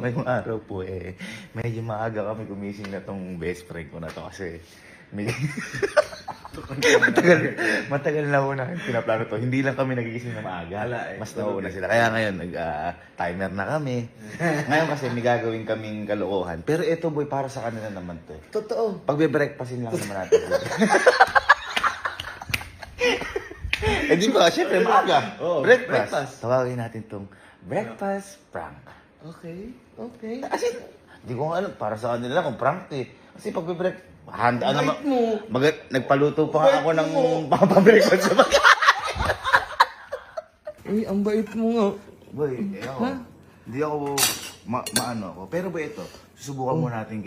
ngayong araw po medyo maaga kami gumising na tong best friend ko na to kasi may... matagal na po namin pinaplano to. Hindi lang kami nagigising na maaga. Mas nauna sila. Kaya ngayon, timer na kami. Ngayon kasi may gagawin kaming kalokohan. Pero ito boy, para sa kanila naman to. Totoo. Pagbe-breakfastin lang naman natin. Di ba? Siyempre, maaga. Oo, breakfast. breakfast. Tawagin natin tong breakfast prank. Okay, okay. Kasi, di ko nga alam, para sa kanila lang kung prank eh. Kasi pagbe-break, handa naman. Bait mo. Nagpaluto pa nga ako Bait ng mo. papabreakfast sa baga. Uy, ang bait mo nga. Boy, ako. Hindi ako, maano ako. Pero boy, ito, susubukan mo natin